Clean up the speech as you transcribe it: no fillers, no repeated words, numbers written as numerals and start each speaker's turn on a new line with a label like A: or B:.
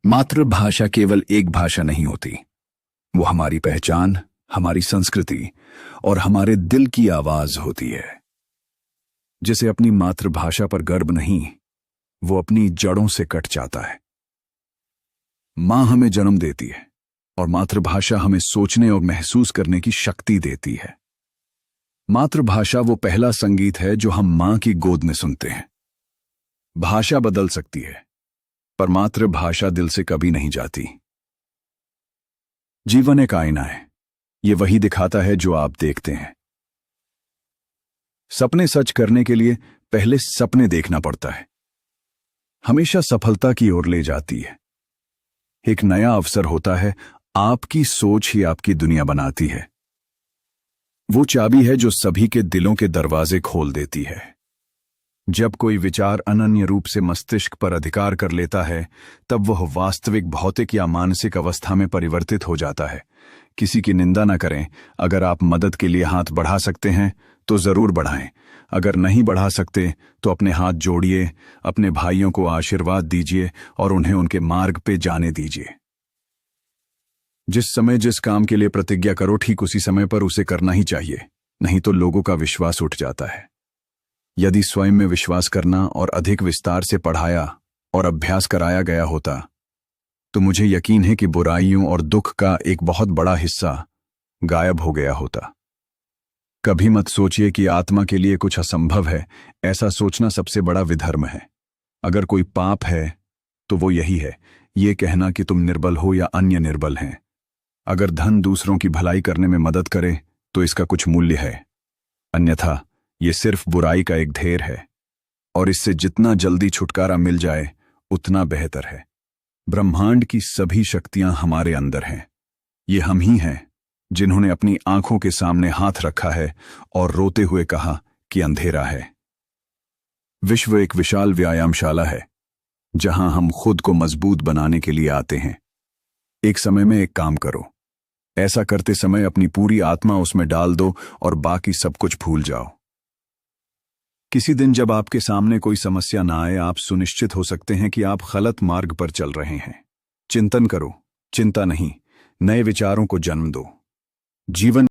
A: मातृभाषा केवल एक भाषा नहीं होती, वो हमारी पहचान, हमारी संस्कृति और हमारे दिल की आवाज होती है। जिसे अपनी मातृभाषा पर गर्व नहीं, वो अपनी जड़ों से कट जाता है। मां हमें जन्म देती है और मातृभाषा हमें सोचने और महसूस करने की शक्ति देती है। मातृभाषा वो पहला संगीत है जो हम मां की गोद में सुनते हैं। भाषा बदल सकती है, पर मातृभाषा दिल से कभी नहीं जाती। जीवन एक आईना है, ये वही दिखाता है जो आप देखते हैं। सपने सच करने के लिए पहले सपने देखना पड़ता है। हमेशा सफलता की ओर ले जाती है। एक नया अवसर होता है, आपकी सोच ही आपकी दुनिया बनाती है। वो चाबी है जो सभी के दिलों के दरवाजे खोल देती है। जब कोई विचार अनन्य रूप से मस्तिष्क पर अधिकार कर लेता है, तब वह वास्तविक भौतिक या मानसिक अवस्था में परिवर्तित हो जाता है। किसी की निंदा न करें। अगर आप मदद के लिए हाथ बढ़ा सकते हैं तो जरूर बढ़ाएं। अगर नहीं बढ़ा सकते तो अपने हाथ जोड़िए, अपने भाइयों को आशीर्वाद दीजिए और उन्हें उनके मार्ग पे जाने दीजिए। जिस समय जिस काम के लिए प्रतिज्ञा करो, ठीक उसी समय पर उसे करना ही चाहिए, नहीं तो लोगों का विश्वास उठ जाता है। यदि स्वयं में विश्वास करना और अधिक विस्तार से पढ़ाया और अभ्यास कराया गया होता, तो मुझे यकीन है कि बुराइयों और दुख का एक बहुत बड़ा हिस्सा गायब हो गया होता। कभी मत सोचिए कि आत्मा के लिए कुछ असंभव है। ऐसा सोचना सबसे बड़ा विधर्म है। अगर कोई पाप है तो वो यही है, ये कहना कि तुम निर्बल हो या अन्य निर्बल हैं। अगर धन दूसरों की भलाई करने में मदद करे तो इसका कुछ मूल्य है, अन्यथा ये सिर्फ बुराई का एक ढेर है, और इससे जितना जल्दी छुटकारा मिल जाए उतना बेहतर है। ब्रह्मांड की सभी शक्तियां हमारे अंदर हैं। ये हम ही हैं जिन्होंने अपनी आंखों के सामने हाथ रखा है और रोते हुए कहा कि अंधेरा है। विश्व एक विशाल व्यायामशाला है, जहां हम खुद को मजबूत बनाने के लिए आते हैं। एक समय में एक काम करो। ऐसा करते समय अपनी पूरी आत्मा उसमें डाल दो और बाकी सब कुछ भूल जाओ। किसी दिन जब आपके सामने कोई समस्या ना आए, आप सुनिश्चित हो सकते हैं कि आप गलत मार्ग पर चल रहे हैं। चिंतन करो, चिंता नहीं, नए विचारों को जन्म दो। जीवन